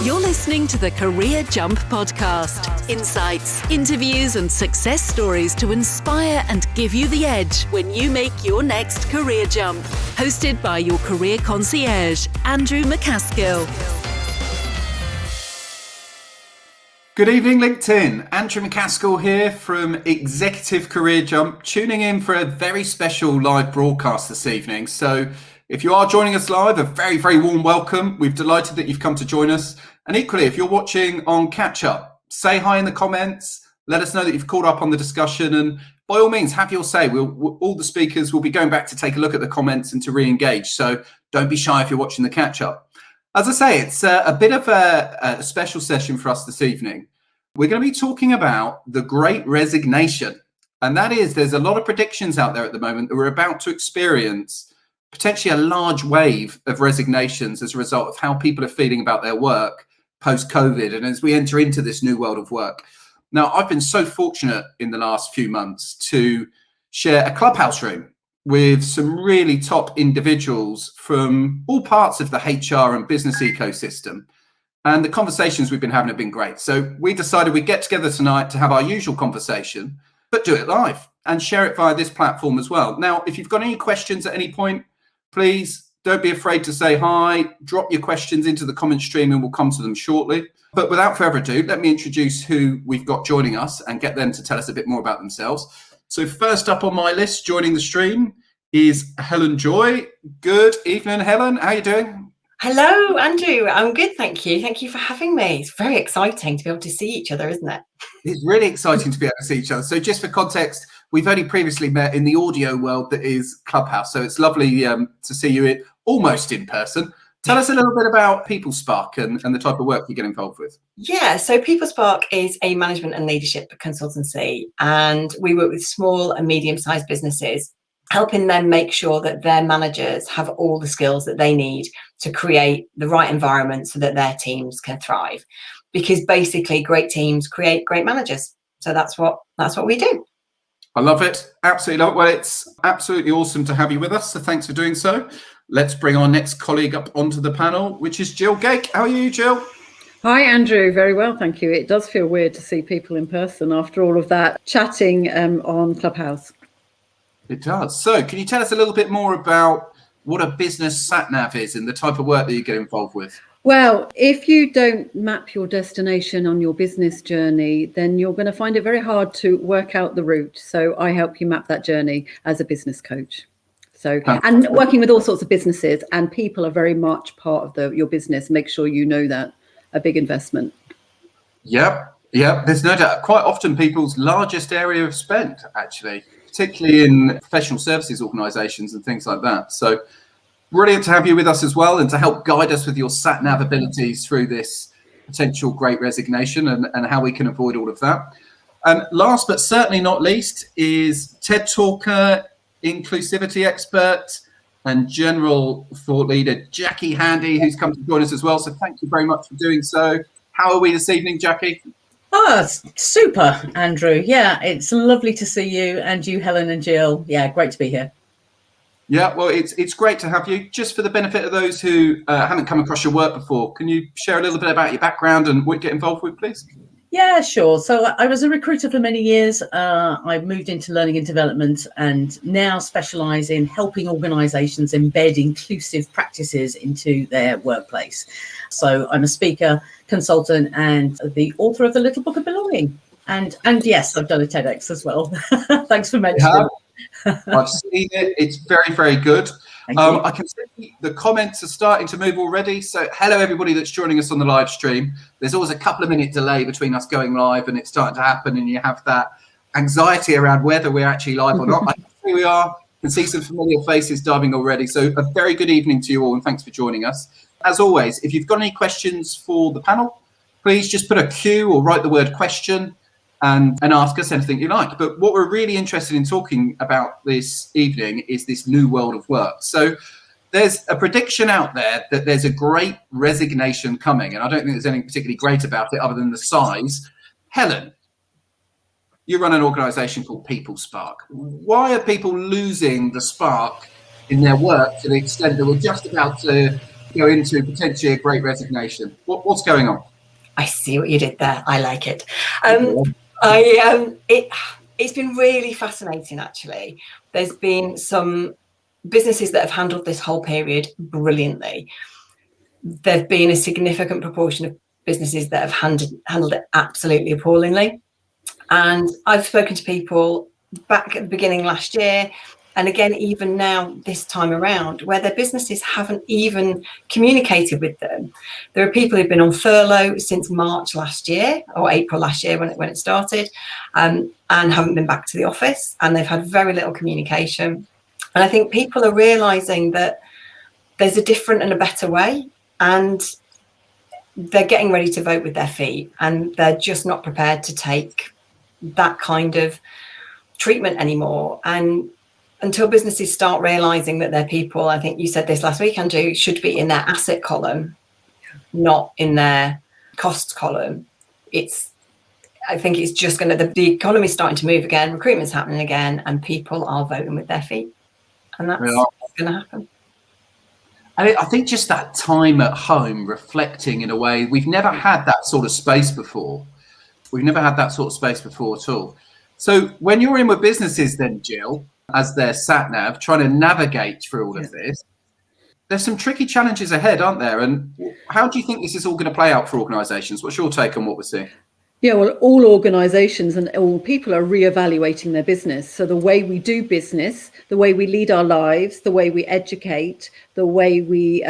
You're listening to the Career Jump podcast. Insights, interviews, and success stories to inspire and give you the edge when you make your next career jump. Hosted by your career concierge, Andrew MacAskill. Good evening, LinkedIn. Andrew MacAskill here from Executive Career Jump, tuning in for a very special live broadcast this evening. So if you are joining us live, a very, very warm welcome. We're delighted that you've come to join us. And equally, if you're watching on catch up, say hi in the comments. Let us know that you've caught up on the discussion. And by all means, have your say. All the speakers will be going back to take a look at the comments and to re-engage. So don't be shy if you're watching the catch up. As I say, it's a bit of a special session for us this evening. We're going to be talking about the Great Resignation. And that is, there's a lot of predictions out there at the moment that we're about to experience potentially a large wave of resignations as a result of how people are feeling about their work post-COVID and as we enter into this new world of work. Now, I've been so fortunate in the last few months to share a clubhouse room with some really top individuals from all parts of the HR and business ecosystem. And the conversations we've been having have been great. So we decided we'd get together tonight to have our usual conversation, but do it live and share it via this platform as well. Now, if you've got any questions at any point, please don't be afraid to say hi, drop your questions into the comment stream and we'll come to them shortly. But without further ado, let me introduce who we've got joining us and get them to tell us a bit more about themselves. So first up on my list, joining the stream is Helen Joy. Good evening, Helen. How are you doing? Hello, Andrew. I'm good, thank you. Thank you for having me. It's very exciting to be able to see each other, isn't it? It's really exciting to be able to see each other. So just for context, we've only previously met in the audio world that is Clubhouse. So it's lovely to see you almost in person. Tell us a little bit about PeopleSpark and the type of work you get involved with. Yeah, so PeopleSpark is a management and leadership consultancy, and we work with small and medium-sized businesses, helping them make sure that their managers have all the skills that they need to create the right environment so that their teams can thrive. Because basically, great teams create great managers. So that's what we do. I love it. Absolutely love it. Well, it's absolutely awesome to have you with us. So thanks for doing so. Let's bring our next colleague up onto the panel, which is Gill Gayk. How are you, Gill? Hi, Andrew. Very well, thank you. It does feel weird to see people in person after all of that chatting on Clubhouse. It does. So can you tell us a little bit more about what a business Sat Nav is and the type of work that you get involved with? Well, if you don't map your destination on your business journey, then you're going to find it very hard to work out the route. So I help you map that journey as a business coach. So, and working with all sorts of businesses, and people are very much part of your business. Make sure you know that. A big investment. Yep. There's no doubt. Quite often people's largest area of spend, actually, particularly in professional services organisations and things like that. So brilliant to have you with us as well and to help guide us with your Sat Nav abilities through this potential Great Resignation and how we can avoid all of that. And last but certainly not least is TED Talker, inclusivity expert and general thought leader, Jackie Handy, who's come to join us as well. So thank you very much for doing so. How are we this evening, Jackie? Oh, super, Andrew. Yeah, it's lovely to see you and you, Helen and Gill. Yeah, great to be here. Yeah, well, it's great to have you. Just for the benefit of those who haven't come across your work before, can you share a little bit about your background and what you get involved with, please? Yeah, sure. So I was a recruiter for many years. I moved into learning and development and now specialise in helping organisations embed inclusive practices into their workplace. So I'm a speaker, consultant and the author of the Little Book of Belonging. And yes, I've done a TEDx as well. Thanks for mentioning. I've seen it. It's very, very good. I can see the comments are starting to move already. So hello, everybody that's joining us on the live stream. There's always a couple of minute delay between us going live and it's starting to happen. And you have that anxiety around whether we're actually live or not. I can see we are. I can see some familiar faces diving already. So a very good evening to you all and thanks for joining us. As always, if you've got any questions for the panel, please just put a Q or write the word question and ask us anything you like. But what we're really interested in talking about this evening is this new world of work. So there's a prediction out there that there's a great resignation coming. And I don't think there's anything particularly great about it other than the size. Helen, you run an organisation called PeopleSpark. Why are people losing the spark in their work to the extent that we're just about to go into potentially a great resignation. What's going on? I see what you did there. I like it. It's been really fascinating, actually. There's been some businesses that have handled this whole period brilliantly. There've been a significant proportion of businesses that have handled it absolutely appallingly. And I've spoken to people back at the beginning last year, and again, even now, this time around, where their businesses haven't even communicated with them. There are people who've been on furlough since March last year, or April last year when it started, and haven't been back to the office, and they've had very little communication. And I think people are realising that there's a different and a better way, and they're getting ready to vote with their feet, and they're just not prepared to take that kind of treatment anymore. And until businesses start realizing that their people, I think you said this last week, Andrew, should be in their asset column, not in their costs column, I think it's just going to, the economy's starting to move again, recruitment's happening again, and people are voting with their feet. And that's what's going to happen. And I think just that time at home, reflecting in a way, we've never had that sort of space before. We've never had that sort of space before at all. So when you're in with businesses then, Gill, as their Sat Nav, trying to navigate through all of this, there's some tricky challenges ahead, aren't there? And how do you think this is all going to play out for organisations? What's your take on what we're seeing? Yeah, well, all organisations and all people are reevaluating their business. So the way we do business, the way we lead our lives, the way we educate, the way we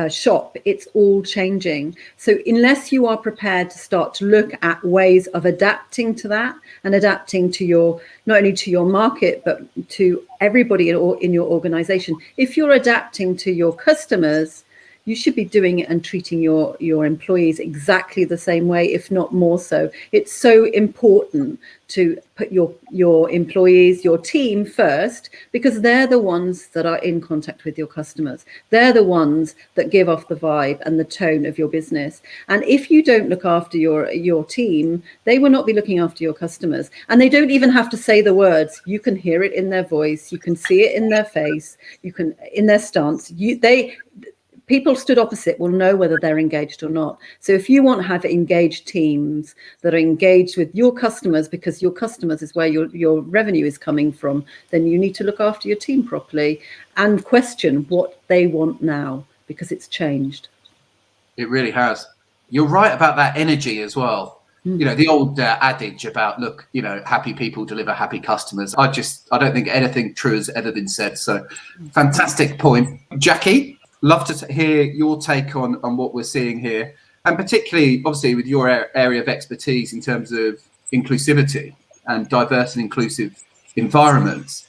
shop, it's all changing. So unless you are prepared to start to look at ways of adapting to that and adapting to your, not only to your market, but to everybody in your organisation, if you're adapting to your customers, you should be doing it and treating your employees exactly the same way, if not more so. It's so important to put your employees, your team first, because they're the ones that are in contact with your customers. They're the ones that give off the vibe and the tone of your business. And if you don't look after your team, they will not be looking after your customers. And they don't even have to say the words. You can hear it in their voice. You can see it in their face. You can, in their stance. People stood opposite will know whether they're engaged or not. So if you want to have engaged teams that are engaged with your customers, because your customers is where your revenue is coming from, then you need to look after your team properly and question what they want now, because it's changed. It really has. You're right about that energy as well. You know, the old adage about, look, you know, happy people deliver happy customers. I don't think anything true has ever been said. So fantastic point. Jackie, love to hear your take on what we're seeing here, and particularly, obviously, with your area of expertise in terms of inclusivity and diverse and inclusive environments.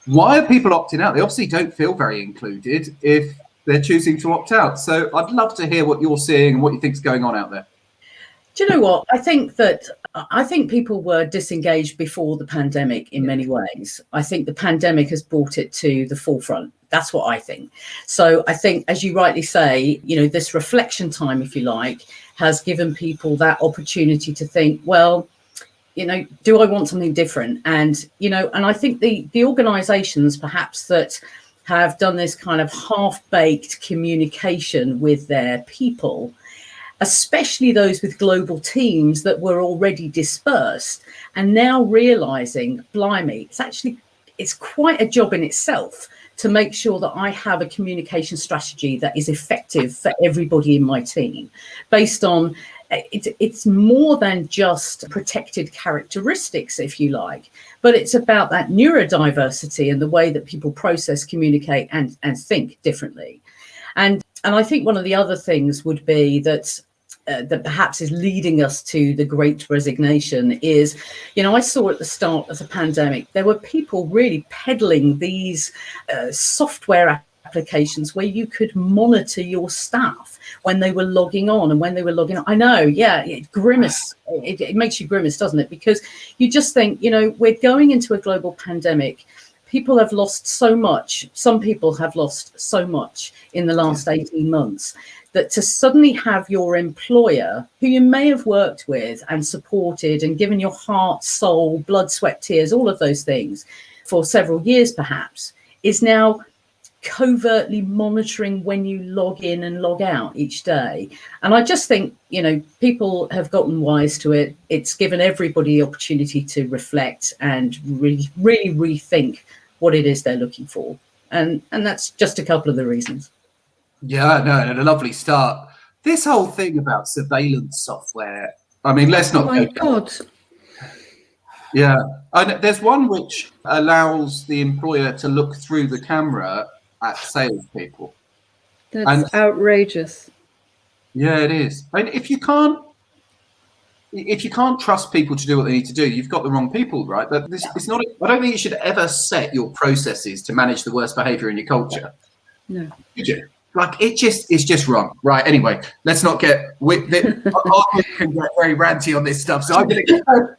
Why are people opting out? They obviously don't feel very included if they're choosing to opt out. So I'd love to hear what you're seeing and what you think is going on out there. Do you know what? I think people were disengaged before the pandemic in many ways. I think the pandemic has brought it to the forefront. That's what I think. So I think, as you rightly say, you know, this reflection time, if you like, has given people that opportunity to think, well, you know, do I want something different? And, you know, and I think the organisations perhaps that have done this kind of half-baked communication with their people, especially those with global teams that were already dispersed, and now realising, blimey, it's quite a job in itself to make sure that I have a communication strategy that is effective for everybody in my team, based on it's more than just protected characteristics, if you like, but it's about that neurodiversity and the way that people process, communicate and think differently. And I think one of the other things would be that perhaps is leading us to the Great Resignation is, you know, I saw at the start of the pandemic, there were people really peddling these software applications where you could monitor your staff when they were logging on and when they were logging on. I know, yeah, it makes you grimace, doesn't it? Because you just think, you know, we're going into a global pandemic. People have lost so much. Some people have lost so much in the last 18 months. That to suddenly have your employer, who you may have worked with and supported and given your heart, soul, blood, sweat, tears, all of those things for several years perhaps, is now covertly monitoring when you log in and log out each day. And I just think, people have gotten wise to it. It's given everybody the opportunity to reflect and really rethink what it is they're looking for. And that's just a couple of the reasons. Yeah, no, and a lovely start. This whole thing about surveillance software, I mean, let's not. Oh my God. Yeah, and there's one which allows the employer to look through the camera at salespeople. That's outrageous. Yeah, it is. I mean, if you can't trust people to do what they need to do, you've got the wrong people, right? But it's not. I don't think you should ever set your processes to manage the worst behaviour in your culture. No. Did you? Like, it's just wrong, right? Anyway, let's not get. I can get very ranty on this stuff, so I'm going to.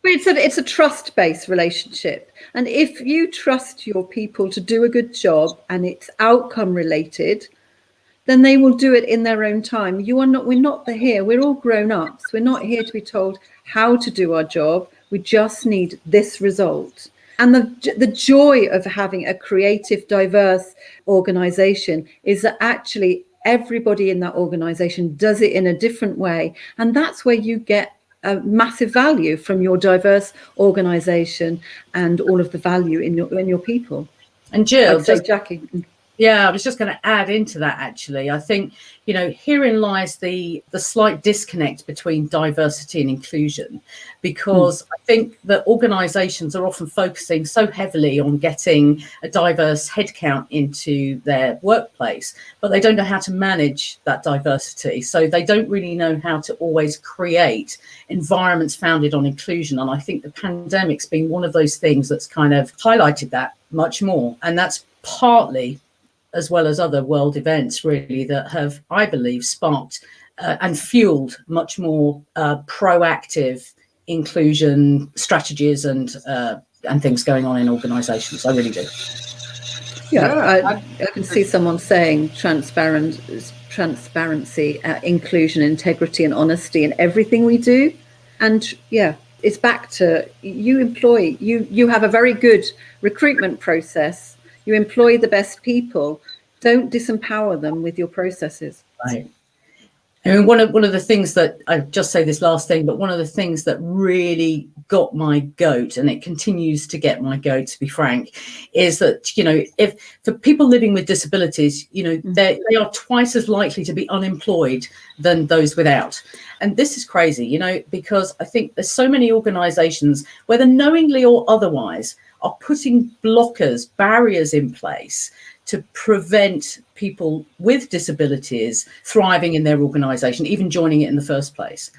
It's a trust-based relationship, and if you trust your people to do a good job and it's outcome related, then they will do it in their own time. We're not here. We're all grown ups. We're not here to be told how to do our job. We just need this result. And the joy of having a creative, diverse organization is that actually everybody in that organization does it in a different way. And that's where you get a massive value from your diverse organization and all of the value in your people. And Jill, Jackie. Yeah, I was just going to add into that, actually. I think, herein lies the slight disconnect between diversity and inclusion, because I think that organisations are often focusing so heavily on getting a diverse headcount into their workplace, but they don't know how to manage that diversity. So they don't really know how to always create environments founded on inclusion. And I think the pandemic's been one of those things that's kind of highlighted that much more. And that's partly, as well as other world events, really, that have, I believe, sparked and fueled much more proactive inclusion strategies and things going on in organisations. I really do. Yeah, I can see someone saying transparency, inclusion, integrity, and honesty in everything we do. And yeah, it's back to you have a very good recruitment process. You employ the best people. Don't disempower them with your processes. Right. I mean, one of the things that, I just say this last thing, but one of the things that really got my goat, and it continues to get my goat, to be frank, is that, if for people living with disabilities, they are twice as likely to be unemployed than those without. And this is crazy, because I think there's so many organisations, whether knowingly or otherwise, are putting barriers in place to prevent people with disabilities thriving in their organisation, even joining it in the first place.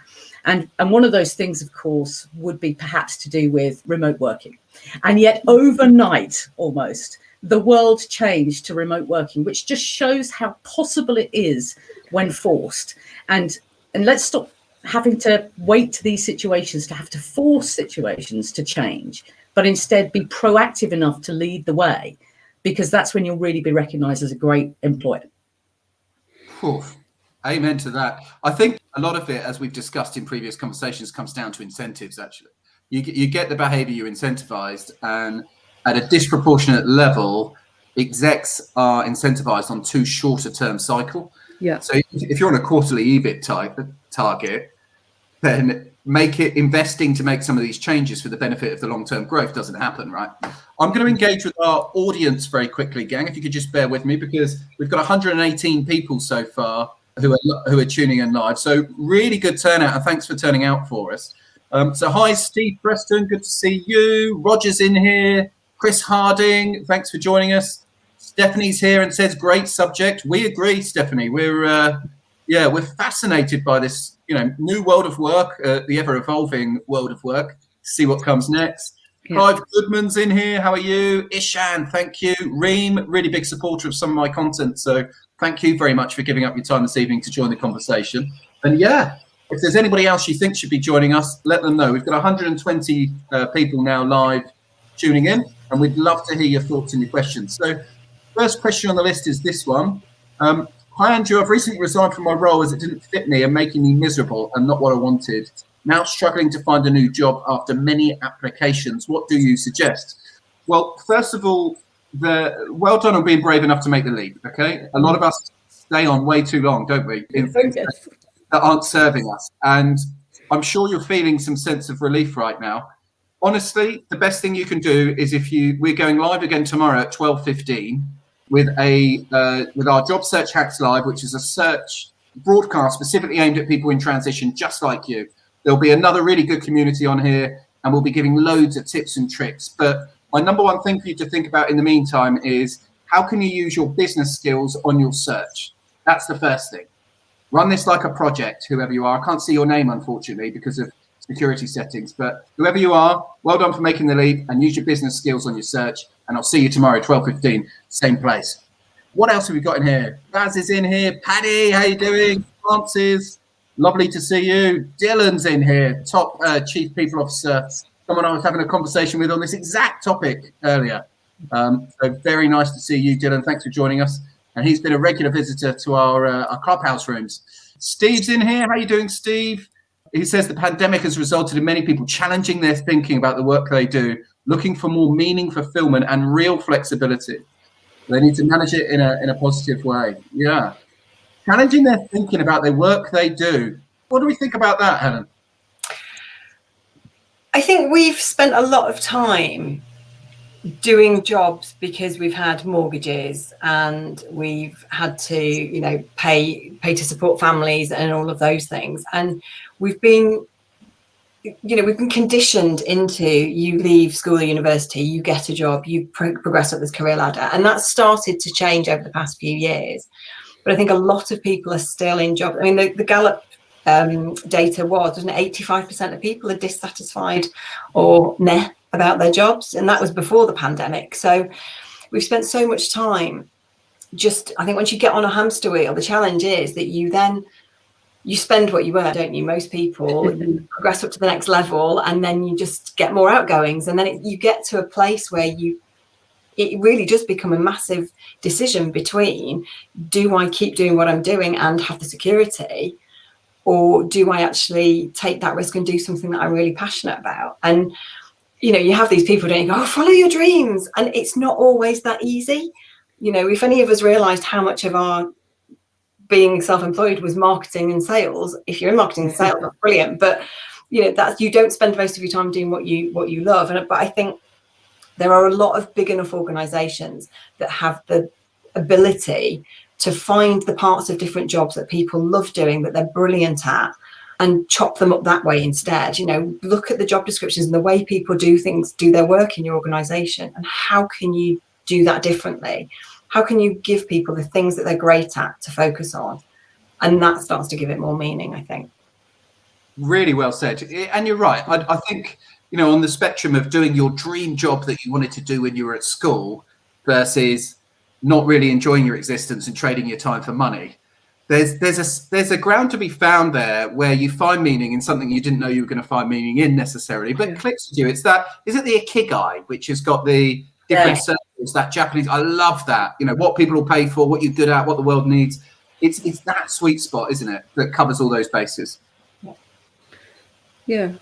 And one of those things, of course, would be perhaps to do with remote working. And yet overnight, almost, the world changed to remote working, which just shows how possible it is when forced. And let's stop having to wait to these situations to have to force situations to change, but instead be proactive enough to lead the way, because that's when you'll really be recognised as a great employer. Oof. Amen to that. I think a lot of it, as we've discussed in previous conversations, comes down to incentives, actually. You get the behaviour you're incentivised, and at a disproportionate level, execs are incentivised on too short a term cycle. Yeah. So if you're on a quarterly EBIT target, then investing to make some of these changes for the benefit of the long-term growth doesn't happen, right? I'm going to engage with our audience very quickly, gang, if you could just bear with me, because we've got 118 people so far who are tuning in live. So really good turnout, and thanks for turning out for us. So hi, Steve Preston, good to see you. Roger's in here. Chris Harding, thanks for joining us. Stephanie's here and says, great subject. We agree, Stephanie. We're fascinated by this, new world of work, the ever-evolving world of work. See what comes next. Yeah. Clive Goodman's in here. How are you? Ishan, thank you. Reem, really big supporter of some of my content. So thank you very much for giving up your time this evening to join the conversation. And yeah, if there's anybody else you think should be joining us, let them know. We've got 120 people now live tuning in, and we'd love to hear your thoughts and your questions. So first question on the list is this one. Hi, Andrew. I've recently resigned from my role as it didn't fit me and making me miserable and not what I wanted. Now struggling to find a new job after many applications. What do you suggest? Well, first of all, well done on being brave enough to make the leap. Okay, a lot of us stay on way too long, don't we? In things that aren't serving us, and I'm sure you're feeling some sense of relief right now. Honestly, the best thing you can do is we're going live again tomorrow at 12:15 with our Job Search Hacks Live, which is a search broadcast specifically aimed at people in transition, just like you. There'll be another really good community on here, and we'll be giving loads of tips and tricks. But my number one thing for you to think about in the meantime is how can you use your business skills on your search? That's the first thing. Run this like a project, whoever you are. I can't see your name, unfortunately, because of security settings. But whoever you are, well done for making the leap, and use your business skills on your search. And I'll see you tomorrow, 12:15, same place. What else have we got in here? Baz is in here. Paddy, how you doing? Francis, lovely to see you. Dylan's in here, top Chief People Officer, someone I was having a conversation with on this exact topic earlier. So very nice to see you, Dylan. Thanks for joining us. And he's been a regular visitor to our clubhouse rooms. Steve's in here. How you doing, Steve? He says the pandemic has resulted in many people challenging their thinking about the work they do, looking for more meaning, fulfillment, and real flexibility. They need to manage it in a positive way. Yeah. Challenging their thinking about the work they do. What do we think about that, Helen? I think we've spent a lot of time doing jobs because we've had mortgages and we've had to, pay to support families and all of those things. And we've been conditioned into you leave school or university, you get a job, you progress up this career ladder. And that's started to change over the past few years. But I think a lot of people are still in jobs. I mean, the Gallup data wasn't it 85% of people are dissatisfied or meh about their jobs, and that was before the pandemic. So we've spent so much time I think once you get on a hamster wheel, the challenge is that you spend what you earn, don't you? Most people progress up to the next level, and then you just get more outgoings, and then you get to a place where it really does become a massive decision between, do I keep doing what I'm doing and have the security, or do I actually take that risk and do something that I'm really passionate about? And you have these people don't go, follow your dreams, and it's not always that easy. If any of us realized how much of our being self-employed was marketing and sales, if you're in marketing and sales, that's brilliant, but that you don't spend most of your time doing what you love. But I think there are a lot of big enough organizations that have the ability to find the parts of different jobs that people love doing, that they're brilliant at, and chop them up that way instead. Look at the job descriptions and the way people do their work in your organization, and how can you do that differently? How can you give people the things that they're great at to focus on? And that starts to give it more meaning, I think. Really well said. And you're right. I think, on the spectrum of doing your dream job that you wanted to do when you were at school versus not really enjoying your existence and trading your time for money, there's a ground to be found there where you find meaning in something you didn't know you were going to find meaning in necessarily, but clicks with you. Is it the Ikigai, which has got the different circles, that Japanese? I love that. What people will pay for, what you're good at, what the world needs. It's that sweet spot, isn't it, that covers all those bases. Yeah.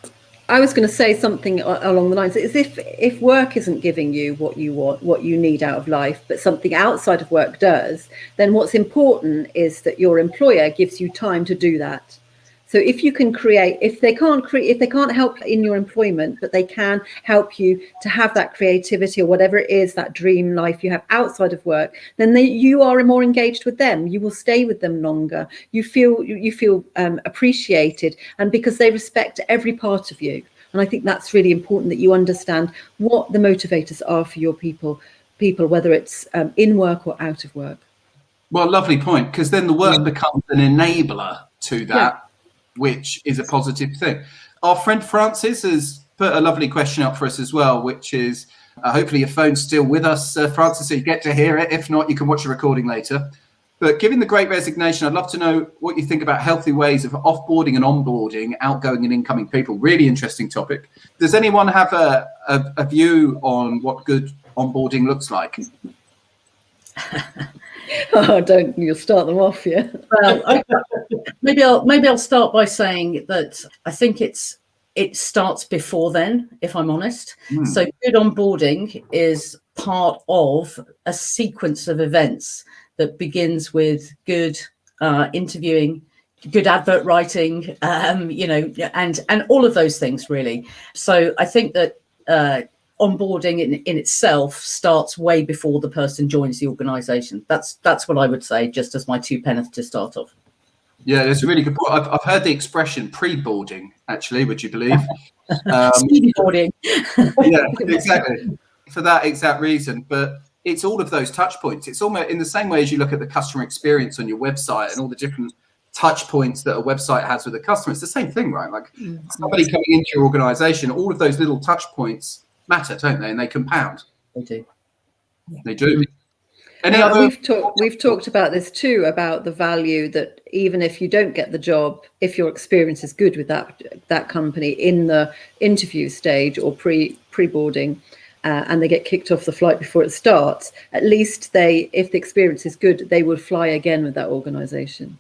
I was going to say something along the lines, is if work isn't giving you what you want, what you need out of life, but something outside of work does, then what's important is that your employer gives you time to do that. So if you can create, if they can't help in your employment, but they can help you to have that creativity or whatever it is, that dream life you have outside of work, then you are more engaged with them. You will stay with them longer. You feel appreciated, and because they respect every part of you. And I think that's really important, that you understand what the motivators are for your people, whether it's in work or out of work. Well, lovely point, because then the work becomes an enabler to that. Yeah. Which is a positive thing. Our friend Francis has put a lovely question up for us as well, which is hopefully your phone's still with us, Francis, so you get to hear it. If not, you can watch the recording later. But given the Great Resignation, I'd love to know what you think about healthy ways of offboarding and onboarding outgoing and incoming people. Really interesting topic. Does anyone have a view on what good onboarding looks like? You'll start them off, yeah. Well, maybe I'll start by saying that I think it starts before then, if I'm honest. So good onboarding is part of a sequence of events that begins with good interviewing, good advert writing, and all of those things really. So I think that onboarding in itself starts way before the person joins the organisation. That's what I would say, just as my 2 pence to start off. Yeah, that's a really good point. I've heard the expression pre-boarding, actually, would you believe? Speedy boarding. Yeah, exactly. For that exact reason. But it's all of those touch points. It's almost in the same way as you look at the customer experience on your website and all the different touch points that a website has with a customer. It's the same thing, right? Like somebody coming into your organization, all of those little touch points matter, don't they? And they compound. They do. They do. Any other? We've talked about this too, about the value that even if you don't get the job, if your experience is good with that company in the interview stage or pre-boarding, and they get kicked off the flight before it starts, at least if the experience is good, they will fly again with that organisation.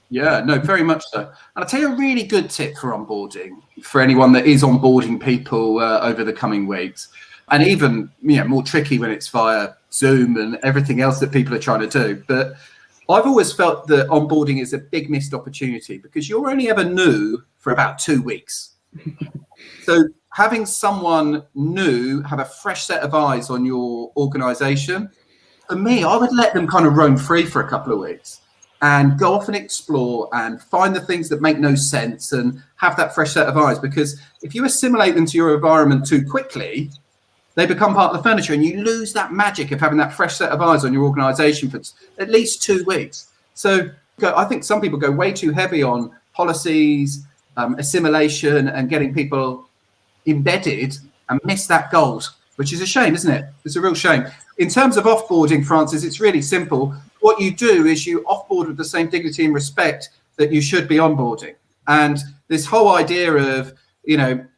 Yeah, no, very much so. And I'll tell you a really good tip for onboarding for anyone that is onboarding people over the coming weeks. And even more tricky when it's via Zoom and everything else that people are trying to do. But I've always felt that onboarding is a big missed opportunity because you're only ever new for about 2 weeks. So having someone new have a fresh set of eyes on your organisation, for me, I would let them kind of roam free for a couple of weeks and go off and explore and find the things that make no sense and have that fresh set of eyes. Because if you assimilate them to your environment too quickly, they become part of the furniture and you lose that magic of having that fresh set of eyes on your organisation for at least 2 weeks. So I think some people go way too heavy on policies, assimilation and getting people embedded and miss that gold, which is a shame, isn't it? It's a real shame. In terms of offboarding, Francis, it's really simple. What you do is you offboard with the same dignity and respect that you should be onboarding. And this whole idea of,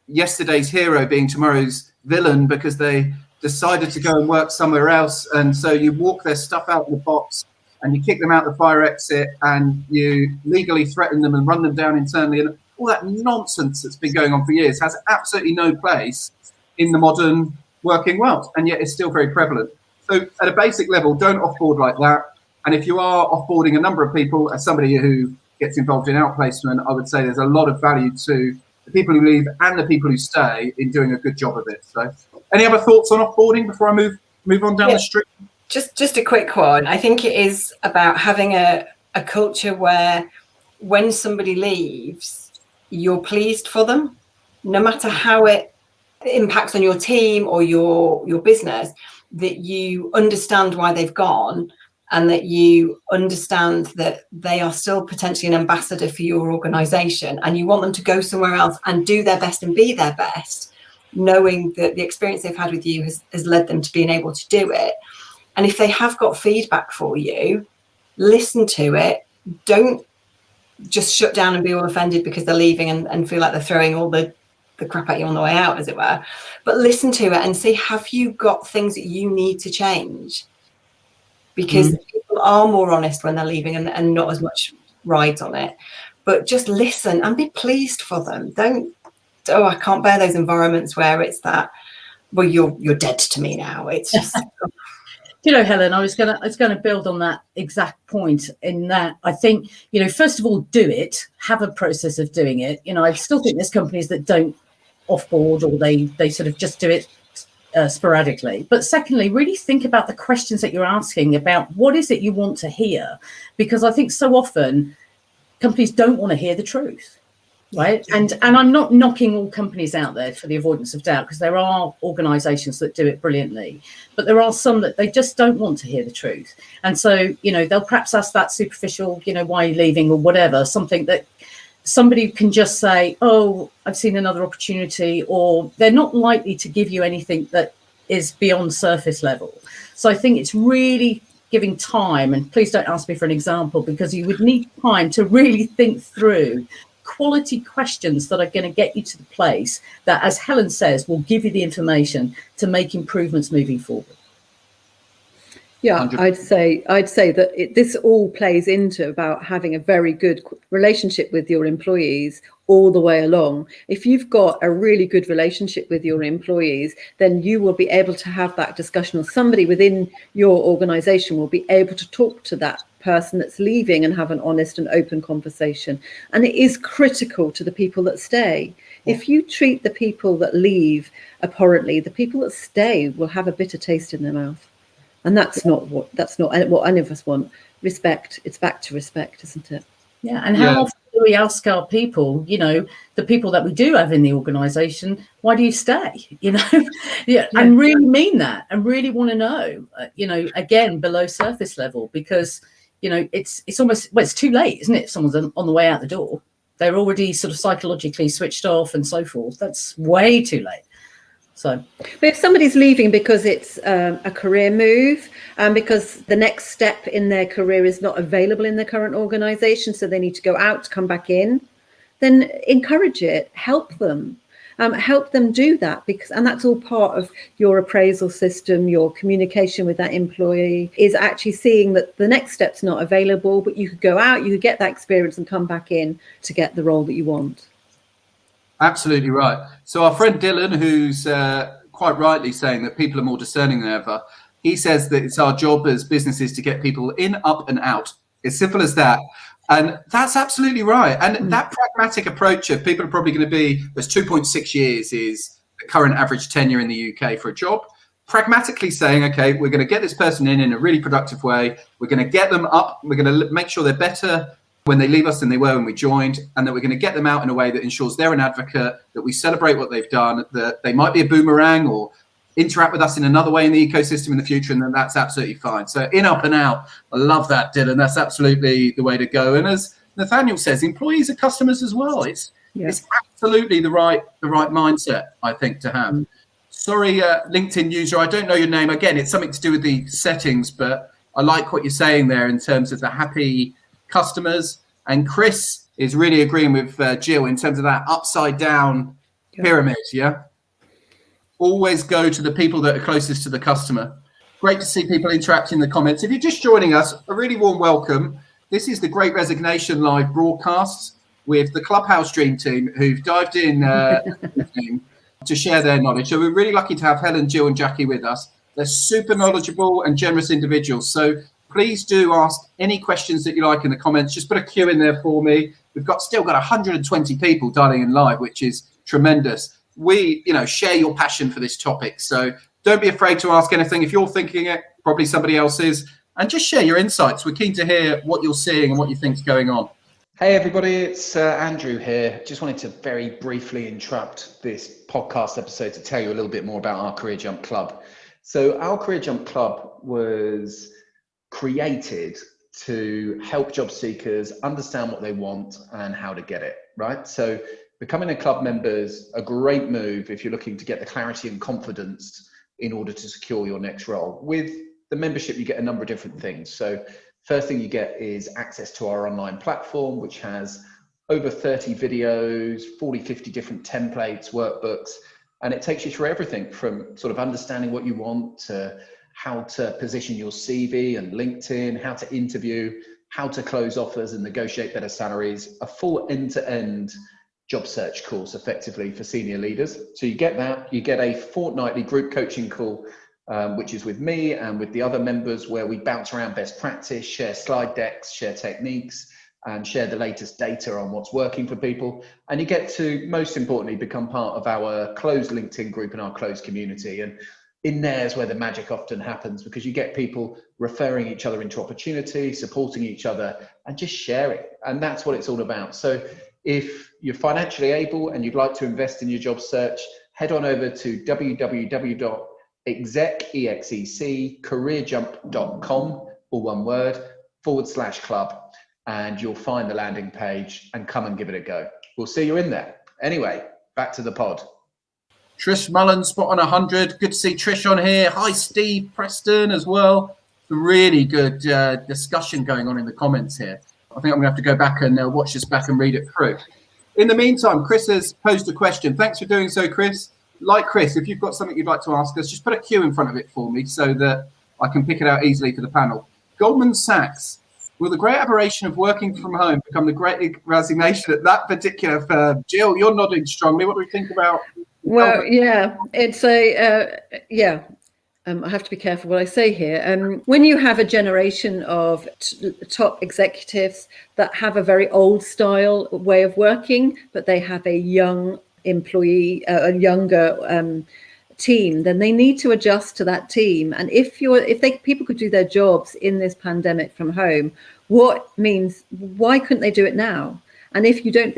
yesterday's hero being tomorrow's villain because they decided to go and work somewhere else, and so you walk their stuff out of the box and you kick them out the fire exit and you legally threaten them and run them down internally, and all that nonsense that's been going on for years has absolutely no place in the modern working world, and yet it's still very prevalent. So at a basic level, don't offboard like that. And if you are offboarding a number of people, as somebody who gets involved in outplacement, I would say there's a lot of value to the people who leave and the people who stay in doing a good job of it. So any other thoughts on offboarding before I move on down the street? Just a quick one. I think it is about having a culture where when somebody leaves, you're pleased for them, no matter how it impacts on your team or your business, that you understand why they've gone and that you understand that they are still potentially an ambassador for your organisation and you want them to go somewhere else and do their best and be their best, knowing that the experience they've had with you has led them to being able to do it. And if they have got feedback for you, listen to it. Don't just shut down and be all offended because they're leaving and feel like they're throwing all the crap at you on the way out, as it were. But listen to it and see, have you got things that you need to change? Because people are more honest when they're leaving and not as much rides on it. But just listen and be pleased for them. I can't bear those environments where it's that, well, you're dead to me now. It's just... Helen, I was gonna build on that exact point in that I think, first of all, do it, have a process of doing it. I still think there's companies that don't offboard or they sort of just do it sporadically. But secondly, really think about the questions that you're asking about what is it you want to hear, because I think so often companies don't want to hear the truth, right? And I'm not knocking all companies out there for the avoidance of doubt, because there are organizations that do it brilliantly, but there are some that they just don't want to hear the truth. And so, they'll perhaps ask that superficial, why are you leaving or whatever, something that somebody can just say, oh, I've seen another opportunity, or they're not likely to give you anything that is beyond surface level. So I think it's really giving time, and please don't ask me for an example, because you would need time to really think through quality questions that are going to get you to the place that, as Helen says, will give you the information to make improvements moving forward. Yeah, 100. I'd say that this all plays into about having a very good relationship with your employees all the way along. If you've got a really good relationship with your employees, then you will be able to have that discussion, or somebody within your organization will be able to talk to that person that's leaving and have an honest and open conversation. And it is critical to the people that stay. If you treat the people that leave abhorrently, the people that stay will have a bitter taste in their mouth. And that's not what any of us want. Respect. It's back to respect, isn't it? Yeah. And how often do we ask our people, the people that we do have in the organisation, why do you stay? And really mean that, and really want to know, again, below surface level, because, it's almost, it's too late, isn't it? If someone's on the way out the door, they're already sort of psychologically switched off and so forth. That's way too late. So, but if somebody's leaving because it's a career move, because the next step in their career is not available in their current organisation, so they need to go out to come back in, then encourage it, help them do that, and that's all part of your appraisal system. Your communication with that employee is actually seeing that the next step's not available, but you could go out, you could get that experience and come back in to get the role that you want. Absolutely right. So our friend Dylan, who's quite rightly saying that people are more discerning than ever, he says that it's our job as businesses to get people in, up and out. It's simple as that. And that's absolutely right. And that pragmatic approach of people are probably going to be, there's 2.6 years is the current average tenure in the UK for a job. Pragmatically saying, okay, we're going to get this person in a really productive way. We're going to get them up. We're going to make sure they're better when they leave us than they were when we joined, and that we're going to get them out in a way that ensures they're an advocate, that we celebrate what they've done, that they might be a boomerang or interact with us in another way in the ecosystem in the future, and then that's absolutely fine. So in, up and out, I love that, Dylan. That's absolutely the way to go. And as Nathaniel says, employees are customers as well. It's absolutely the right mindset, I think, to have. Sorry, LinkedIn user, I don't know your name. Again, it's something to do with the settings, but I like what you're saying there in terms of the happy customers. And Chris is really agreeing with Gill in terms of that upside down pyramid. Always go to the people that are closest to the customer. Great to see people interacting in the comments. If you're just joining us, a really warm welcome. This is the Great Resignation live broadcasts with the Clubhouse Dream Team, who've dived in to share their knowledge. So we're really lucky to have Helen, Gill and Jackie with us. They're super knowledgeable and generous individuals. So please do ask any questions that you like in the comments. Just put a Q in there for me. We've still got 120 people dialing in live, which is tremendous. We, share your passion for this topic. So don't be afraid to ask anything. If you're thinking it, probably somebody else is. And just share your insights. We're keen to hear what you're seeing and what you think is going on. Hey everybody, it's Andrew here. Just wanted to very briefly interrupt this podcast episode to tell you a little bit more about our Career Jump Club. So our Career Jump Club was created to help job seekers understand what they want and how to get it, right? So becoming a club member is a great move if you're looking to get the clarity and confidence in order to secure your next role. With the membership, you get a number of different things. So first thing you get is access to our online platform, which has over 30 videos, 50 different templates, workbooks, and it takes you through everything from sort of understanding what you want to how to position your CV and LinkedIn, how to interview, how to close offers and negotiate better salaries, a full end-to-end job search course effectively for senior leaders. So you get that, you get a fortnightly group coaching call, which is with me and with the other members, where we bounce around best practice, share slide decks, share techniques, and share the latest data on what's working for people. And you get to, most importantly, become part of our closed LinkedIn group and our closed community. And in there is where the magic often happens, because you get people referring each other into opportunity, supporting each other, and just sharing. And that's what it's all about. So if you're financially able and you'd like to invest in your job search, head on over to www.careerjump.com, all one word, /club, and you'll find the landing page and come and give it a go. We'll see you in there. Anyway, back to the pod. Trish Mullen, spot on 100. Good to see Trish on here. Hi, Steve Preston as well. Really good discussion going on in the comments here. I think I'm going to have to go back and watch this back and read it through. In the meantime, Chris has posed a question. Thanks for doing so, Chris. Like Chris, if you've got something you'd like to ask us, just put a Q in front of it for me so that I can pick it out easily for the panel. Goldman Sachs. Will the great aberration of working from home become the great resignation at that particular firm? Gill, you're nodding strongly. What do we think about? Well, yeah, it's I have to be careful what I say here. When you have a generation of top executives that have a very old style way of working, but they have a young employee, a younger team, then they need to adjust to that team. And if people could do their jobs in this pandemic from home, why couldn't they do it now? And if you don't,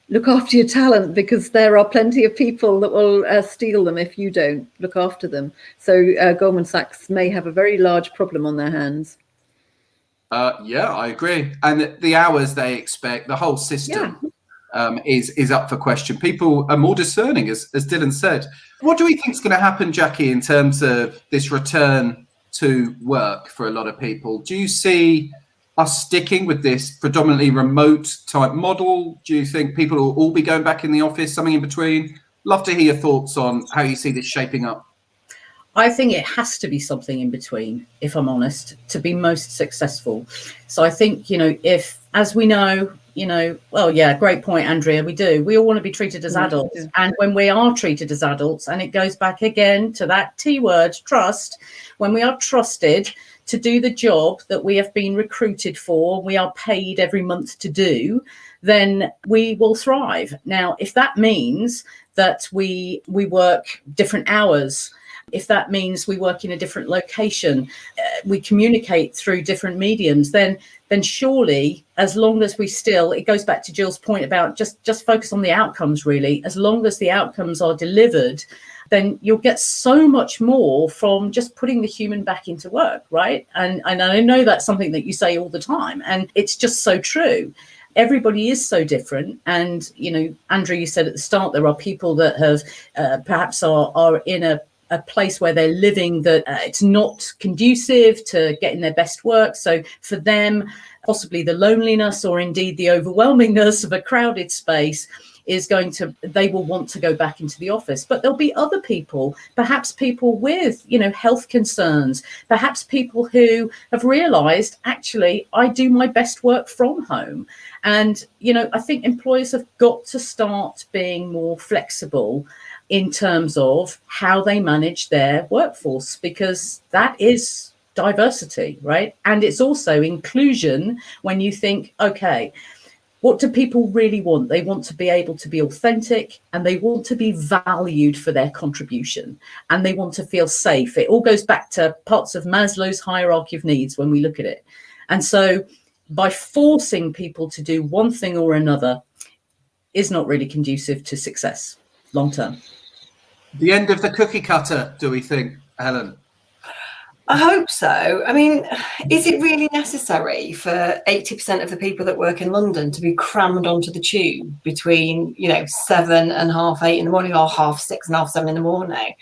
look after your talent, because there are plenty of people that will steal them if you don't look after them. So Goldman Sachs may have a very large problem on their hands. Yeah, I agree. And the hours they expect, the whole system is up for question. People are more discerning, as Dylan said. What do we think is going to happen, Jackie, in terms of this return to work for a lot of people? Do you see us sticking with this predominantly remote type model? Do you think people will all be going back in the office, something in between? Love to hear your thoughts on how you see this shaping up. I think it has to be something in between, if I'm honest, to be most successful. So I think, if, as we know, great point, Andrea, we all want to be treated as adults. Yeah. And when we are treated as adults, and it goes back again to that T word, trust, when we are trusted to do the job that we have been recruited for, we are paid every month to do, then we will thrive. Now, if that means that we work different hours, if that means we work in a different location, we communicate through different mediums, then surely, as long as it goes back to Gill's point about just focus on the outcomes, really, as long as the outcomes are delivered, then you'll get so much more from just putting the human back into work, right? And I know that's something that you say all the time, and it's just so true. Everybody is so different. And, Andrew, you said at the start, there are people that have perhaps are in a place where they're living that it's not conducive to getting their best work. So for them, possibly the loneliness or indeed the overwhelmingness of a crowded space they will want to go back into the office. But there'll be other people, perhaps people with, health concerns, perhaps people who have realized, actually, I do my best work from home. And, I think employers have got to start being more flexible in terms of how they manage their workforce, because that is diversity, right? And it's also inclusion when you think, okay, what do people really want? They want to be able to be authentic, and they want to be valued for their contribution, and they want to feel safe. It all goes back to parts of Maslow's hierarchy of needs when we look at it. And so by forcing people to do one thing or another is not really conducive to success long term. The end of the cookie cutter, do we think, Helen? I hope so. I mean, is it really necessary for 80% of the people that work in London to be crammed onto the tube between, 7 and half 8 in the morning, or half 6 and half 7 in the morning?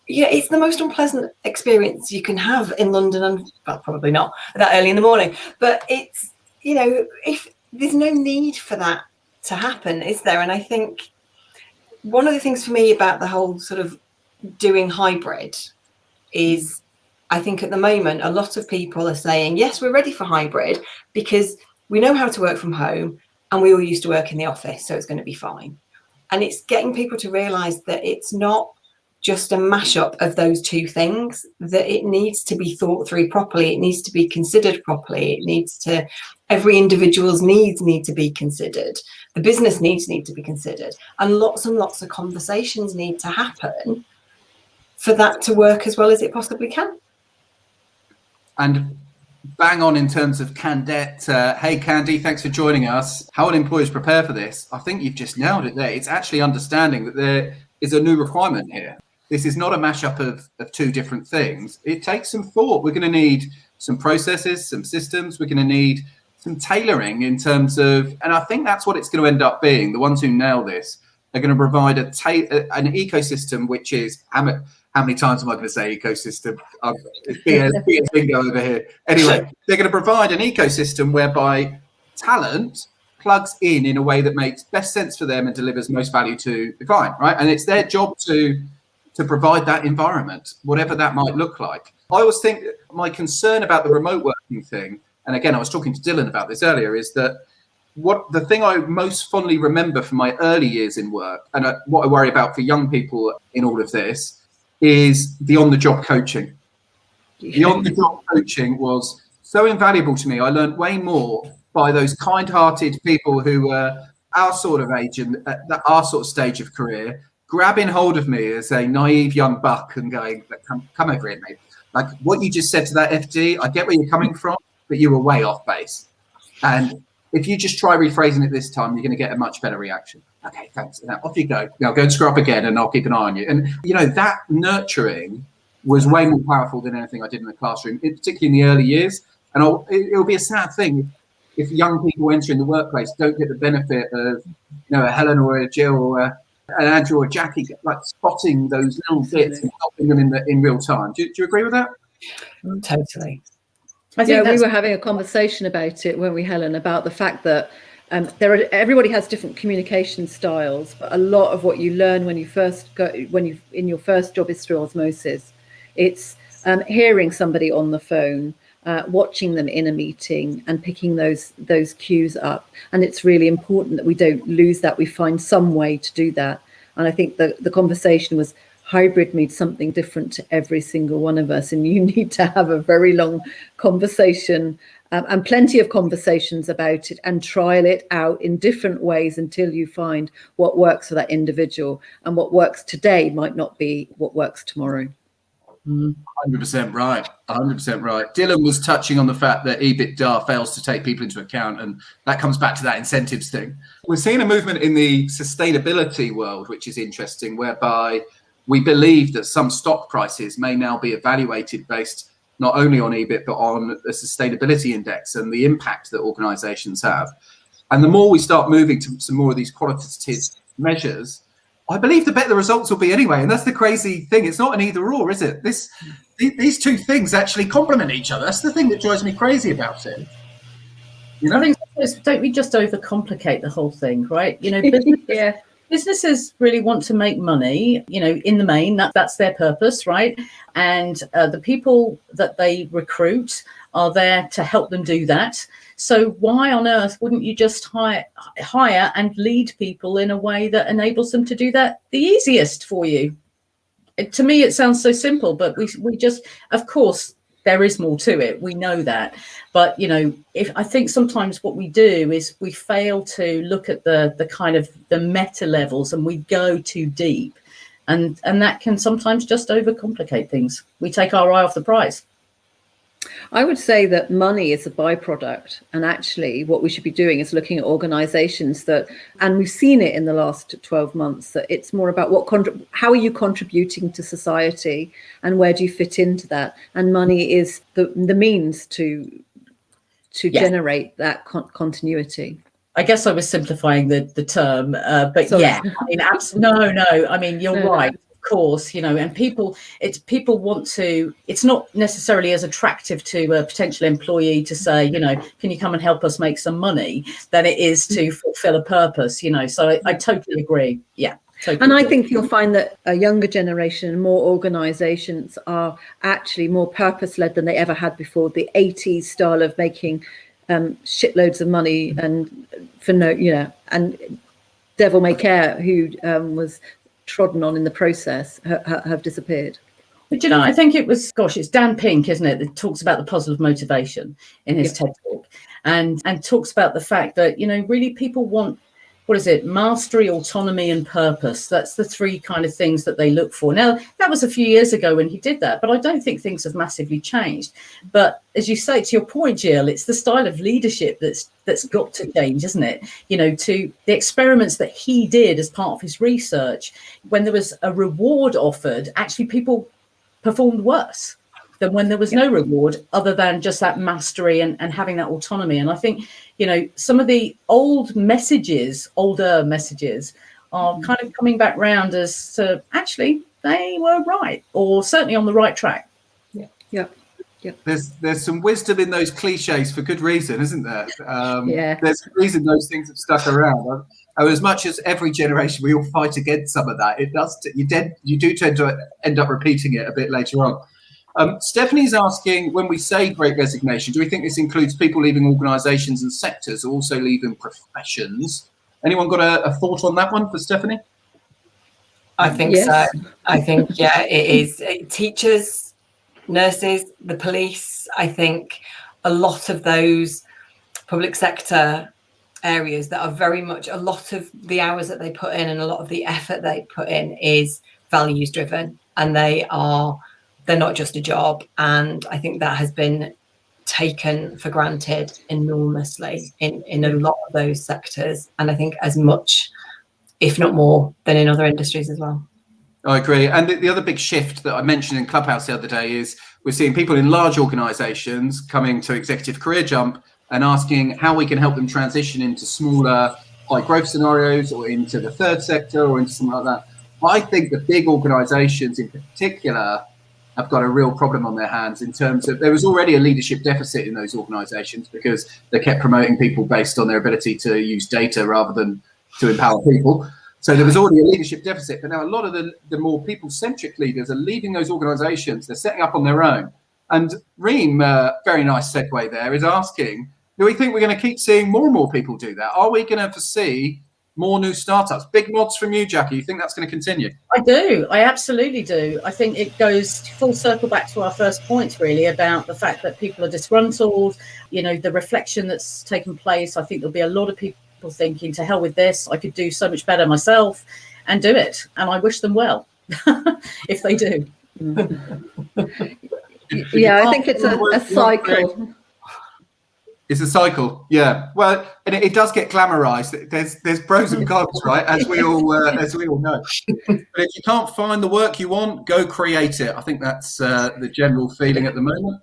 Yeah, it's the most unpleasant experience you can have in London, and well, probably not that early in the morning. But it's, if there's no need for that to happen, is there? And I think one of the things for me about the whole sort of doing hybrid is, I think at the moment, a lot of people are saying, yes, we're ready for hybrid because we know how to work from home and we all used to work in the office, so it's going to be fine. And it's getting people to realise that it's not just a mashup of those two things, that it needs to be thought through properly. It needs to be considered properly. Every individual's needs need to be considered. The business needs need to be considered. And lots of conversations need to happen for that to work as well as it possibly can. And bang on in terms of Candette. Hey, Candy, thanks for joining us. How will employers prepare for this? I think you've just nailed it there. It's actually understanding that there is a new requirement here. This is not a mashup of two different things. It takes some thought. We're going to need some processes, some systems. We're going to need some tailoring in terms of, and I think that's what it's going to end up being. The ones who nail this are going to provide an ecosystem, which is, how many times am I going to say ecosystem? It's bingo over here. Anyway, they're going to provide an ecosystem whereby talent plugs in a way that makes best sense for them and delivers most value to the client, right? And it's their job to to provide that environment, whatever that might look like. I always think my concern about the remote working thing, and again, I was talking to Dylan about this earlier, is that what the thing I most fondly remember from my early years in work, and what I worry about for young people in all of this, is the on-the-job coaching. The on-the-job coaching was so invaluable to me. I learned way more by those kind-hearted people who were our sort of age and at our sort of stage of career, grabbing hold of me as a naive young buck and going, come over here, mate. Like what you just said to that FD, I get where you're coming from, but you were way off base. And if you just try rephrasing it this time, you're going to get a much better reaction. Okay, thanks. Now off you go. Now go and screw up again and I'll keep an eye on you. And, you know, that nurturing was way more powerful than anything I did in the classroom, particularly in the early years. And it'll be a sad thing if young people entering the workplace don't get the benefit of, you know, a Helen or a Gill or an Andrew or Jackie, like spotting those little bits and helping them in real time. Do you agree with that? Totally. I think we were having a conversation about it, weren't we, Helen, about the fact that everybody has different communication styles, but a lot of what you learn when you in your first job is through osmosis. It's hearing somebody on the phone, watching them in a meeting and picking those cues up. And it's really important that we don't lose that. We find some way to do that. And I think the conversation was hybrid means something different to every single one of us. And you need to have a very long conversation and plenty of conversations about it and trial it out in different ways until you find what works for that individual. And what works today might not be what works tomorrow. 100% right. 100% right. Dylan was touching on the fact that EBITDA fails to take people into account, and that comes back to that incentives thing. We're seeing a movement in the sustainability world, which is interesting, whereby we believe that some stock prices may now be evaluated based not only on EBIT, but on a sustainability index and the impact that organizations have. And the more we start moving to some more of these qualitative measures, I believe the better the results will be anyway. And that's the crazy thing. It's not an either or, is it? These two things actually complement each other. That's the thing that drives me crazy about it. You know? I think, don't we just overcomplicate the whole thing, right? You know, businesses really want to make money, you know, in the main, that's their purpose, right? And the people that they recruit are there to help them do that. So why on earth wouldn't you just hire and lead people in a way that enables them to do that the easiest for you? To me, it sounds so simple, but we just, of course, there is more to it. We know that. But, you know, I think sometimes what we do is we fail to look at the kind of the meta levels and we go too deep. And that can sometimes just overcomplicate things. We take our eye off the prize. I would say that money is a byproduct, and actually what we should be doing is looking at organizations that, and we've seen it in the last 12 months, that it's more about how are you contributing to society and where do you fit into that, and money is the means to generate that continuity. I guess I was simplifying the term, but Sorry. yeah, I mean, no, I mean, you're right. Of course, you know, and people want to, it's not necessarily as attractive to a potential employee to say, you know, can you come and help us make some money, than it is to fulfill a purpose, you know. So I totally agree. Yeah. Totally and I think you'll find that a younger generation and more organizations are actually more purpose-led than they ever had before. The 80s style of making shitloads of money and and devil may care who was trodden on in the process have disappeared. But you know, I think it was, it's Dan Pink, isn't it, that talks about the puzzle of motivation in his TED talk, and talks about the fact that, you know, really people want, mastery, autonomy and purpose. That's the three kind of things that they look for. Now, that was a few years ago when he did that, but I don't think things have massively changed. But as you say, to your point, Gill, it's the style of leadership that's got to change, isn't it? You know, to the experiments that he did as part of his research, when there was a reward offered, actually people performed worse than when there was no reward other than just that mastery and having that autonomy. And I think, you know, some of the older messages are kind of coming back round as to actually they were right, or certainly on the right track. Yeah. There's some wisdom in those cliches for good reason, isn't there? Yeah. There's a reason those things have stuck around. As much as every generation we all fight against some of that, you do tend to end up repeating it a bit later on. Stephanie's asking, when we say Great Resignation, do we think this includes people leaving organisations and sectors, or also leaving professions? Anyone got a thought on that one for Stephanie? I think Yes. so. I think, yeah, it is. Teachers, nurses, the police. I think a lot of those public sector areas that are very much, a lot of the hours that they put in and a lot of the effort they put in is values driven, and they're not just a job. And I think that has been taken for granted enormously in a lot of those sectors, and I think as much, if not more, than in other industries as well. I agree. And the other big shift that I mentioned in Clubhouse the other day is we're seeing people in large organisations coming to Executive Career Jump and asking how we can help them transition into smaller, high growth scenarios, or into the third sector, or into something like that. I think the big organisations in particular have got a real problem on their hands in terms of, there was already a leadership deficit in those organisations because they kept promoting people based on their ability to use data rather than to empower people. So there was already a leadership deficit, but now a lot of the more people-centric leaders are leaving those organisations. They're setting up on their own. And Reem, very nice segue there, is asking, do we think we're going to keep seeing more and more people do that? Are we going to foresee more new startups? Big nods from you, Jackie. You think that's going to continue? I do. I absolutely do. I think it goes full circle back to our first point, really, about the fact that people are disgruntled, the reflection that's taken place. I think there'll be a lot of people thinking, to hell with this, I could do so much better myself, and do it. And I wish them well if they do. Yeah, I think it's a cycle. It's a cycle, yeah. Well, and it does get glamorized. There's pros and cons, right? As we all know. But if you can't find the work you want, go create it. I think that's the general feeling at the moment.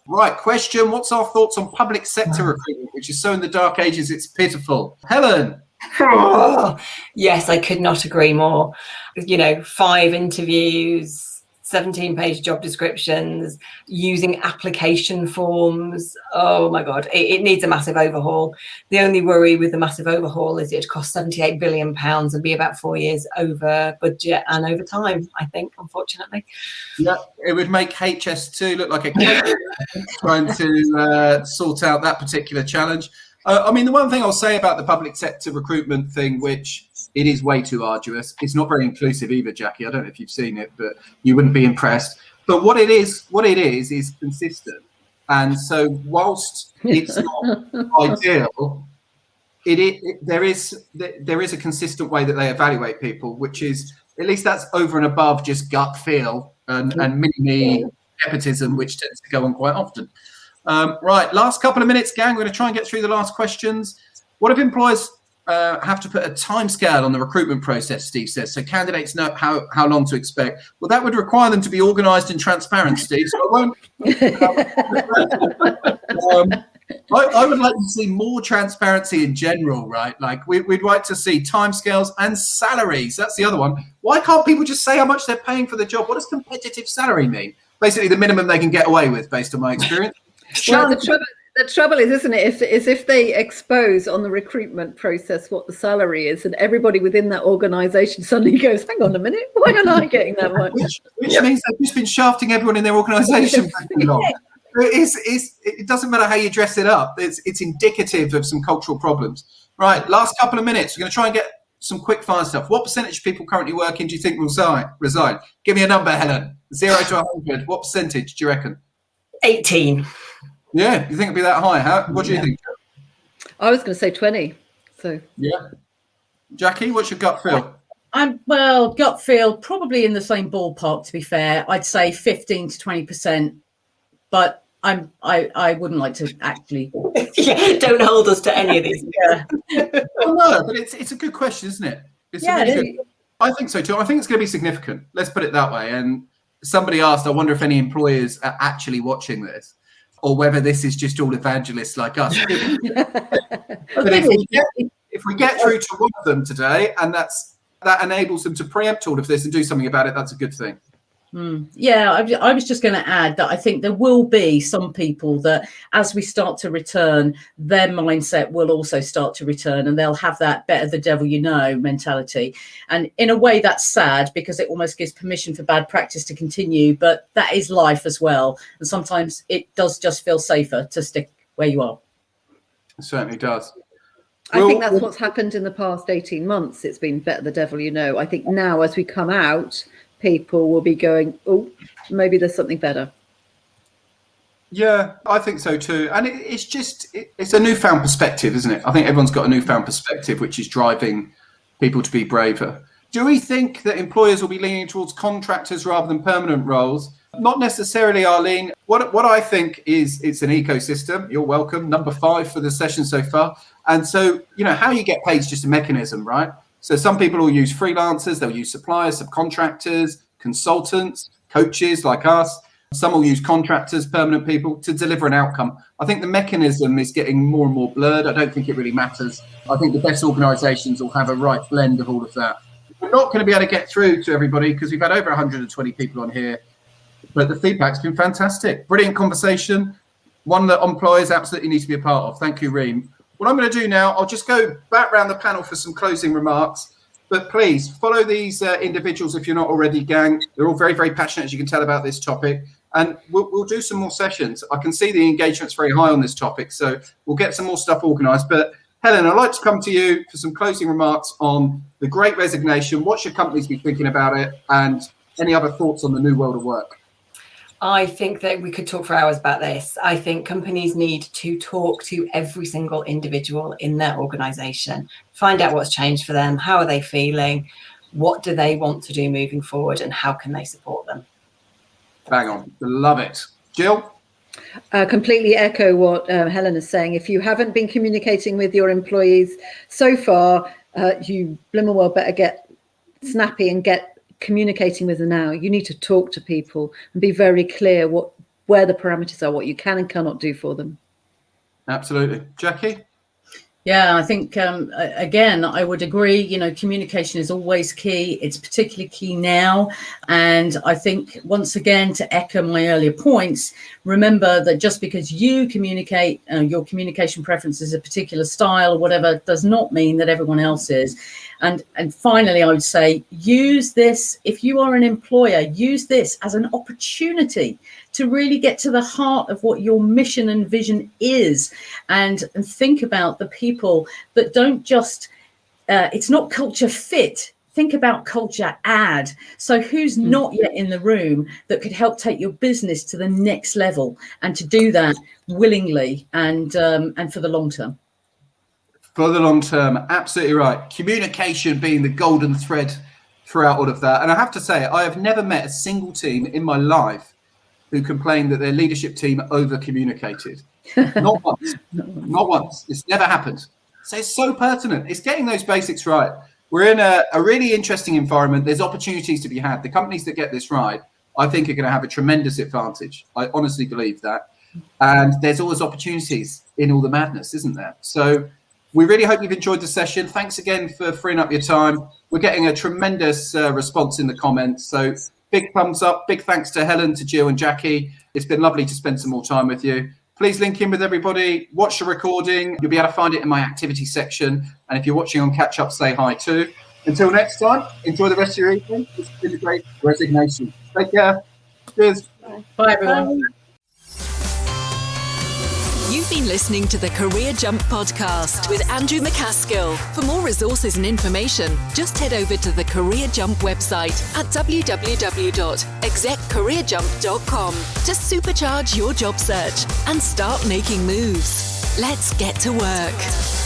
Right, question. What's our thoughts on public sector recruitment, which is so in the dark ages, it's pitiful? Helen. Yes, I could not agree more. 5 interviews, 17-page job descriptions, using application forms. Oh my God, it needs a massive overhaul. The only worry with the massive overhaul is it'd cost £78 billion and be about 4 years over budget and over time, I think, unfortunately. Yeah, it would make HS2 look like a cake trying to sort out that particular challenge. The one thing I'll say about the public sector recruitment thing, which it is way too arduous. It's not very inclusive either, Jackie. I don't know if you've seen it, but you wouldn't be impressed. But what it is consistent. And so whilst it's not ideal, there is a consistent way that they evaluate people, which is, at least that's over and above just gut feel and mini nepotism, which tends to go on quite often. Right, last couple of minutes, gang. We're going to try and get through the last questions. What if employers have to put a timescale on the recruitment process, Steve says, so candidates know how long to expect? Well, that would require them to be organised and transparent, Steve, so I won't. I would like to see more transparency in general, right? Like we'd like to see timescales and salaries. That's the other one. Why can't people just say how much they're paying for the job? What does competitive salary mean? Basically, the minimum they can get away with, based on my experience. Well, the trouble is, isn't it, if they expose on the recruitment process what the salary is, and everybody within that organisation suddenly goes, hang on a minute, why am I getting that much? Which means they've just been shafting everyone in their organisation for too long. It doesn't matter how you dress it up. It's indicative of some cultural problems. Right, last couple of minutes. We're going to try and get some quick fire stuff. What percentage of people currently working do you think will resign? Give me a number, Helen. 0 to 100. What percentage do you reckon? 18. Yeah, you think it'd be that high? What do you think? I was going to say 20. So yeah, Jackie, what's your gut feel? Gut feel probably in the same ballpark. To be fair, I'd say 15 to 20%. But I wouldn't like to actually. Yeah, don't hold us to any of these. Yeah. Well, no, but it's a good question, isn't it? I think so too. I think it's going to be significant. Let's put it that way. And somebody asked, I wonder if any employers are actually watching this, or whether this is just all evangelists like us. But if we get through to one of them today, and that enables them to preempt all of this and do something about it, that's a good thing. Yeah, I was just going to add that I think there will be some people that as we start to return, their mindset will also start to return, and they'll have that better the devil you know mentality. And in a way that's sad, because it almost gives permission for bad practice to continue, but that is life as well. And sometimes it does just feel safer to stick where you are. It certainly does. I think that's what's happened in the past 18 months. It's been better the devil you know. I think now as we come out, people will be going, oh, maybe there's something better. Yeah, I think so too. And it's a newfound perspective, isn't it? I think everyone's got a newfound perspective, which is driving people to be braver. Do we think that employers will be leaning towards contractors rather than permanent roles? Not necessarily, Arlene. What I think is it's an ecosystem. You're welcome. Number 5 for the session so far. And so, how you get paid is just a mechanism, right? So some people will use freelancers, they'll use suppliers, subcontractors, consultants, coaches like us. Some will use contractors, permanent people to deliver an outcome. I think the mechanism is getting more and more blurred. I don't think it really matters. I think the best organisations will have a right blend of all of that. We're not going to be able to get through to everybody because we've had over 120 people on here, but the feedback's been fantastic. Brilliant conversation. One that employers absolutely need to be a part of. Thank you, Reem. What I'm going to do now, I'll just go back around the panel for some closing remarks. But please follow these individuals if you're not already, gang. They're all very, very passionate, as you can tell, about this topic. And we'll do some more sessions. I can see the engagement's very high on this topic, so we'll get some more stuff organised. But Helen, I'd like to come to you for some closing remarks on the Great Resignation. What should companies be thinking about it? And any other thoughts on the new world of work? I think that we could talk for hours about this. I think companies need to talk to every single individual in their organisation, find out what's changed for them, how are they feeling, what do they want to do moving forward, and how can they support them. Bang on. Love it. Gill? Completely echo what Helen is saying. If you haven't been communicating with your employees so far, you blimmin' well better get snappy and get communicating with them now. You need to talk to people and be very clear where the parameters are, what you can and cannot do for them. Absolutely. Jackie? Yeah, I think, again, I would agree, communication is always key. It's particularly key now. And I think, once again, to echo my earlier points, remember that just because you communicate, your communication preference is a particular style or whatever, does not mean that everyone else is. And finally, I would say, use this, if you are an employer, use this as an opportunity to really get to the heart of what your mission and vision is, and think about the people that don't just, it's not culture fit. Think about culture add. So who's not yet in the room that could help take your business to the next level, and to do that willingly and for the long term. For the long term, absolutely right. Communication being the golden thread throughout all of that. And I have to say, I have never met a single team in my life who complained that their leadership team over-communicated. Not once. Not once. It's never happened. So it's so pertinent. It's getting those basics right. We're in a really interesting environment. There's opportunities to be had. The companies that get this right, I think, are going to have a tremendous advantage. I honestly believe that. And there's always opportunities in all the madness, isn't there? So we really hope you've enjoyed the session. Thanks again for freeing up your time. We're getting a tremendous response in the comments. So big thumbs up. Big thanks to Helen, to Gill and Jackie. It's been lovely to spend some more time with you. Please link in with everybody. Watch the recording. You'll be able to find it in my activity section. And if you're watching on Catch Up, say hi too. Until next time, enjoy the rest of your evening. It's been a great resignation. Take care. Cheers. Bye, everyone. Bye. You've been listening to the Career Jump podcast with Andrew MacAskill. For more resources and information, just head over to the Career Jump website at www.execcareerjump.com to supercharge your job search and start making moves. Let's get to work.